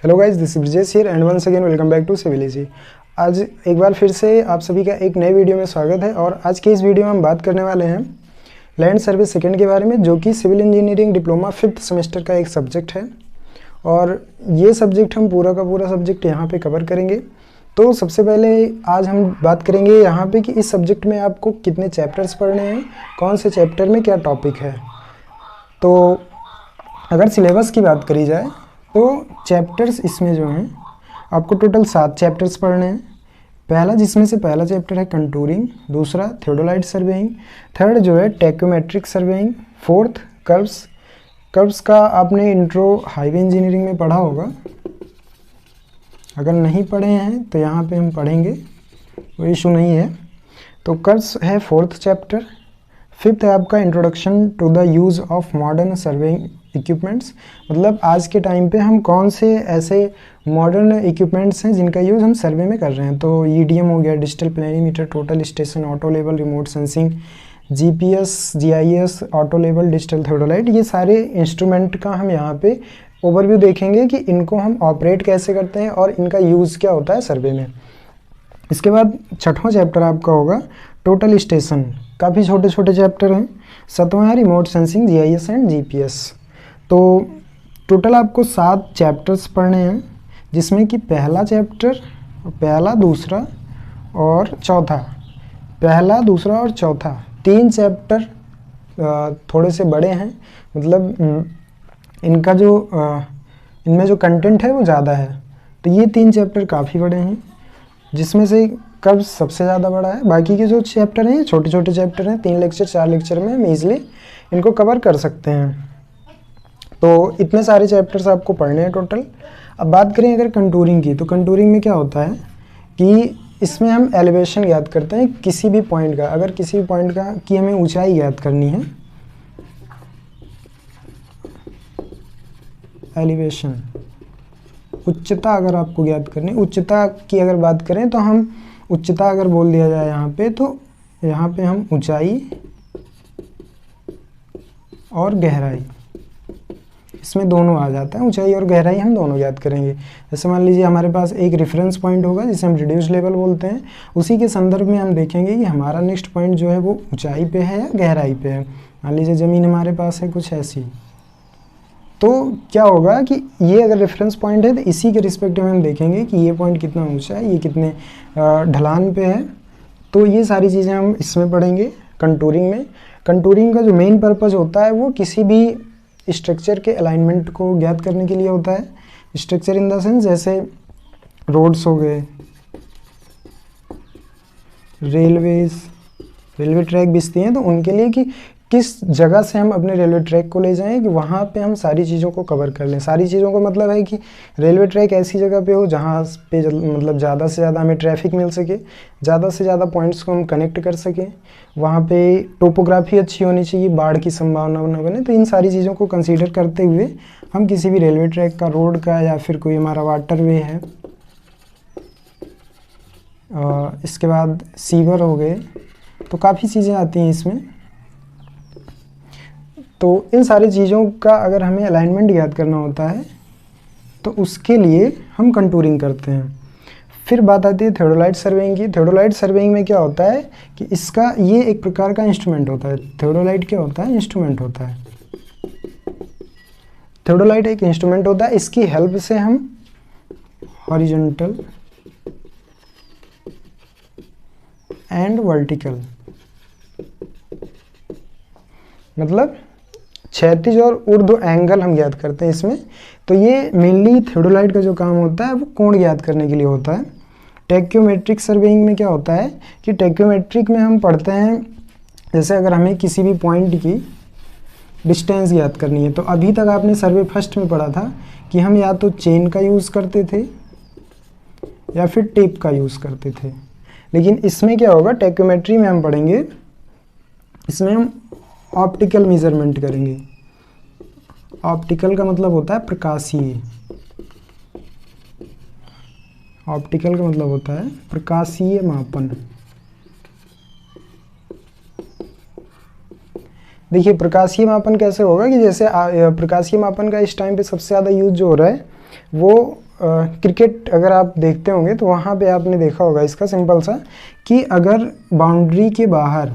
Hello guys, this is Brijesh here and once again welcome back to Civil Easy. आज एक बार फिर से आप सभी का एक नए वीडियो में स्वागत है। और आज के इस वीडियो में हम बात करने वाले हैं लैंड सर्विस सेकंड के बारे में, जो कि civil engineering diploma 5th semester का एक सब्जेक्ट है। और ये सब्जेक्ट हम पूरा का पूरा सब्जेक्ट यहाँ पे कवर करेंगे। तो सबसे पहले आज हम बात करेंगे यहाँ पे कि इस सब्जेक्ट में आपको कितने चैप्टर्स पढ़ने हैं, कौन से चैप्टर में क्या टॉपिक है। तो अगर सिलेबस की बात करी जाए तो चैप्टर्स इसमें जो हैं आपको टोटल 7 चैप्टर्स पढ़ने हैं। जिसमें से पहला चैप्टर है कंटूरिंग, दूसरा थियोडोलाइट सर्वेइंग, थर्ड जो है टैक्योमेट्रिक सर्वेइंग, फोर्थ कर्व्स का आपने इंट्रो हाईवे इंजीनियरिंग में पढ़ा होगा। अगर नहीं पढ़े हैं तो यहाँ पे हम पढ़ेंगे, कोई इशू नहीं है। तो कर्व्स है 4th चैप्टर। 5th है आपका introduction to the use of modern surveying equipments, मतलब आज के टाइम पे हम कौन से ऐसे मॉडर्न इक्विपमेंट्स हैं जिनका यूज़ हम सर्वे में कर रहे हैं। तो EDM हो गया, digital planimeter, total station, auto level remote sensing, GPS, GIS, auto level, digital theodolite, ये सारे इंस्ट्रूमेंट का हम यहाँ पे ओवरव्यू देखेंगे कि इनको हम ऑपरेट कैसे करते हैं और इनका यूज़ क्या होता है सर्वे में। इसके बाद 6वां चैप्टर आपका होगा टोटल स्टेशन। काफ़ी छोटे छोटे चैप्टर हैं। 7वां है remote sensing, GIS and GPS। तो टोटल आपको 7 चैप्टर्स पढ़ने हैं, जिसमें कि पहला, दूसरा और चौथा 3 चैप्टर थोड़े से बड़े हैं, मतलब इनका जो इनमें जो कंटेंट है वो ज़्यादा है। तो ये 3 चैप्टर काफ़ी बड़े हैं, जिसमें से कर्व्स सबसे ज़्यादा बड़ा है। बाकी के जो चैप्टर हैं छोटे छोटे चैप्टर हैं, 3 लेक्चर 4 लेक्चर में हम ईजिली इनको कवर कर सकते हैं। तो इतने सारे चैप्टर्स आपको पढ़ने हैं टोटल। अब बात करें अगर कंटूरिंग की, तो कंटूरिंग में क्या होता है कि इसमें हम एलिवेशन ज्ञात करते हैं किसी भी पॉइंट का। अगर किसी भी पॉइंट का की हमें ऊंचाई ज्ञात करनी है, एलिवेशन, उच्चता अगर आपको ज्ञात करनी, उच्चता की अगर बात करें तो हम उच्चता अगर बोल दिया जाए यहाँ पे, तो यहाँ पे हम ऊंचाई और गहराई, इसमें दोनों आ जाता है। ऊंचाई और गहराई हम दोनों ज्ञात करेंगे। जैसे मान लीजिए हमारे पास एक रेफरेंस पॉइंट होगा जिसे हम रिड्यूस लेवल बोलते हैं। उसी के संदर्भ में हम देखेंगे कि हमारा नेक्स्ट पॉइंट जो है वो ऊंचाई पे है या गहराई पे है। मान लीजिए ज़मीन हमारे पास है कुछ ऐसी, तो क्या होगा कि ये अगर रेफरेंस पॉइंट है तो इसी के रिस्पेक्टिव हम देखेंगे कि ये पॉइंट कितना ऊंचा है, ये कितने ढलान पे है। तो ये सारी चीज़ें हम इसमें पढ़ेंगे कंटूरिंग में। कंटूरिंग का जो मेन पर्पज़ होता है वो किसी भी स्ट्रक्चर के अलाइनमेंट को ज्ञात करने के लिए होता है। स्ट्रक्चर इन द सेंस जैसे रोड्स हो गए, रेलवे ट्रैक बिछती हैं, तो उनके लिए कि किस जगह से हम अपने रेलवे ट्रैक को ले जाएं कि वहाँ पे हम सारी चीज़ों को कवर कर लें। सारी चीज़ों का मतलब है कि रेलवे ट्रैक ऐसी जगह पे हो जहाँ पे मतलब ज़्यादा से ज़्यादा हमें ट्रैफिक मिल सके, ज़्यादा से ज़्यादा पॉइंट्स को हम कनेक्ट कर सकें, वहाँ पे टोपोग्राफी अच्छी होनी चाहिए, बाढ़ की संभावना न बने। तो इन सारी चीज़ों को कंसीडर करते हुए हम किसी भी रेलवे ट्रैक का, रोड का, या फिर कोई हमारा वाटरवे है, इसके बाद सीवर हो गए, तो काफ़ी चीज़ें आती हैं इसमें। तो इन सारी चीज़ों का अगर हमें अलाइनमेंट ज्ञात करना होता है तो उसके लिए हम कंटूरिंग करते हैं। फिर बात आती है थियोडोलाइट सर्वेइंग की। थियोडोलाइट सर्वेइंग में क्या होता है कि इसका ये एक प्रकार का इंस्ट्रूमेंट होता है। थियोडोलाइट क्या होता है? इंस्ट्रूमेंट होता है। थियोडोलाइट एक इंस्ट्रूमेंट होता है। इसकी हेल्प से हम हॉरिजॉन्टल एंड वर्टिकल, मतलब क्षैतिज और ऊर्ध्व एंगल हम ज्ञात करते हैं इसमें। तो ये मेनली थियोडोलाइट का जो काम होता है वो कोण ज्ञात करने के लिए होता है। टैक्योमेट्रिक सर्वेइंग में क्या होता है कि टैक्योमेट्रिक में हम पढ़ते हैं, जैसे अगर हमें किसी भी पॉइंट की डिस्टेंस ज्ञात करनी है, तो अभी तक आपने सर्वे फर्स्ट में पढ़ा था कि हम या तो चेन का यूज़ करते थे या फिर टेप का यूज़ करते थे। लेकिन इसमें क्या होगा, टैक्योमेट्री में हम पढ़ेंगे, इसमें हम ऑप्टिकल मेजरमेंट करेंगे। ऑप्टिकल का मतलब होता है प्रकाशीय। ऑप्टिकल का मतलब होता है प्रकाशीय मापन। देखिए प्रकाशीय मापन कैसे होगा कि जैसे प्रकाशीय मापन का इस टाइम पे सबसे ज़्यादा यूज जो हो रहा है वो क्रिकेट अगर आप देखते होंगे तो वहाँ पे आपने देखा होगा इसका सिंपल सा कि अगर बाउंड्री के बाहर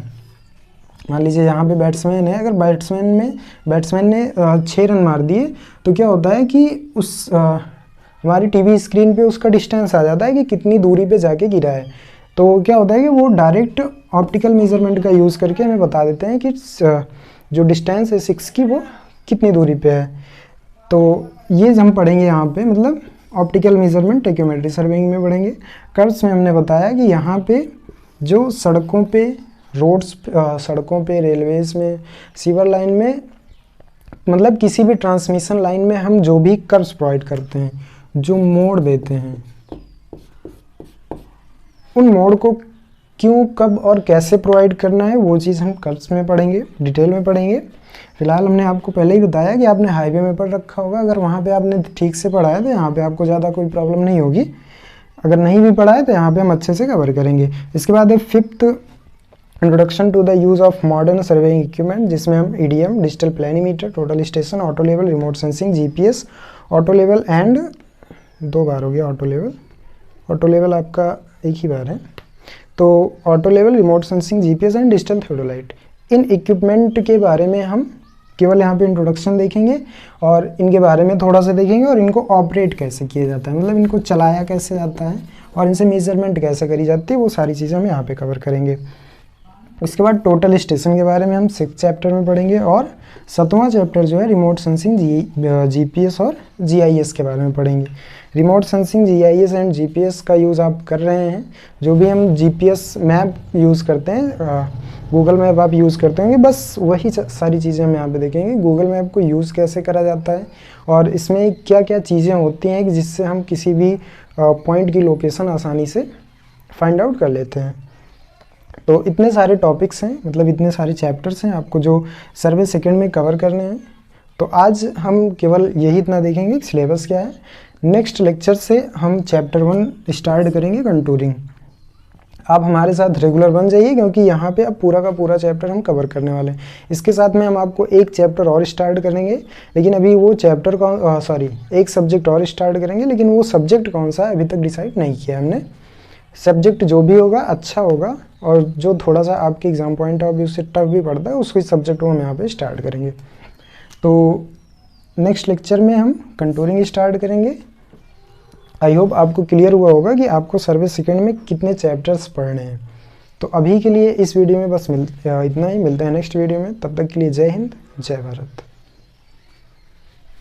मान लीजिए यहाँ पे बैट्समैन है, अगर बैट्समैन ने 6 रन मार दिए तो क्या होता है कि उस हमारी टीवी स्क्रीन पे उसका डिस्टेंस आ जाता है कि कितनी दूरी पे जाके गिरा है। तो क्या होता है कि वो डायरेक्ट ऑप्टिकल मेजरमेंट का यूज़ करके हमें बता देते हैं कि जो डिस्टेंस है 6 की वो कितनी दूरी पे है। तो ये हम पढ़ेंगे यहाँ पे, मतलब ऑप्टिकल मेजरमेंट टेक्योमेट्री सर्वेइंग में पढ़ेंगे। कर्व्स में हमने बताया कि यहाँ पे जो सड़कों पे सड़कों पे, रेलवेज़ में, सीवर लाइन में, मतलब किसी भी ट्रांसमिशन लाइन में हम जो भी कर्व्स प्रोवाइड करते हैं, जो मोड़ देते हैं, उन मोड़ को क्यों, कब और कैसे प्रोवाइड करना है वो चीज़ हम कर्व्स में पढ़ेंगे, डिटेल में पढ़ेंगे। फिलहाल हमने आपको पहले ही बताया कि आपने हाईवे में पढ़ रखा होगा, अगर वहाँ पे आपने ठीक से पढ़ा है तो यहाँ पे आपको ज़्यादा कोई प्रॉब्लम नहीं होगी। अगर नहीं भी पढ़ा है तो यहाँ पे हम अच्छे से कवर करेंगे। इसके बाद है 5th introduction to the use of modern surveying equipment, जिसमें हम EDM, digital planimeter, total station, auto level, remote sensing, GPS, auto level and 2 बार हो गया ऑटो लेवल आपका एक ही बार है। तो auto level, remote sensing, GPS and digital theodolite, in equipment के बारे में हम केवल यहाँ पे इंट्रोडक्शन देखेंगे और इनके बारे में थोड़ा सा देखेंगे और इनको ऑपरेट कैसे किया जाता है, मतलब इनको चलाया कैसे जाता है और इनसे मेजरमेंट कैसे करी जाती है, वो सारी चीज़ें हम यहाँ पे कवर करेंगे। उसके बाद टोटल स्टेशन के बारे में हम 6th चैप्टर में पढ़ेंगे और 7वां चैप्टर जो है रिमोट सेंसिंग, GPS और GIS के बारे में पढ़ेंगे। Remote sensing, GIS and GPS का यूज़ आप कर रहे हैं, जो भी हम GPS मैप यूज़ करते हैं, गूगल मैप आप यूज़ करते होंगे, बस वही सारी चीज़ें हम यहाँ पे देखेंगे। गूगल मैप को यूज़ कैसे करा जाता है और इसमें क्या क्या चीज़ें होती हैं कि जिससे हम किसी भी पॉइंट की लोकेशन आसानी से फाइंड आउट कर लेते हैं। तो इतने सारे टॉपिक्स हैं, मतलब इतने सारे चैप्टर्स हैं आपको जो सर्वे सेकंड में कवर करने हैं। तो आज हम केवल यही इतना देखेंगे कि सिलेबस क्या है। नेक्स्ट लेक्चर से हम चैप्टर 1 स्टार्ट करेंगे, कंटूरिंग। आप हमारे साथ रेगुलर बन जाइए क्योंकि यहाँ पे अब पूरा का पूरा चैप्टर हम कवर करने वाले हैं। इसके साथ में हम आपको एक चैप्टर और स्टार्ट करेंगे, लेकिन अभी वो चैप्टर एक सब्जेक्ट और स्टार्ट करेंगे, लेकिन वो सब्जेक्ट कौन सा है अभी तक डिसाइड नहीं किया हमने। सब्जेक्ट जो भी होगा अच्छा होगा और जो थोड़ा सा आपके एग्जाम पॉइंट ऑफ व्यू से टफ भी पड़ता है उसको सब्जेक्ट को हम यहाँ पे स्टार्ट करेंगे। तो नेक्स्ट लेक्चर में हम कंटूरिंग स्टार्ट करेंगे। आई होप आपको क्लियर हुआ होगा कि आपको सर्वे सेकंड में कितने चैप्टर्स पढ़ने हैं। तो अभी के लिए इस वीडियो में बस इतना ही, मिलते हैं नेक्स्ट वीडियो में। तब तक के लिए जय हिंद, जय भारत।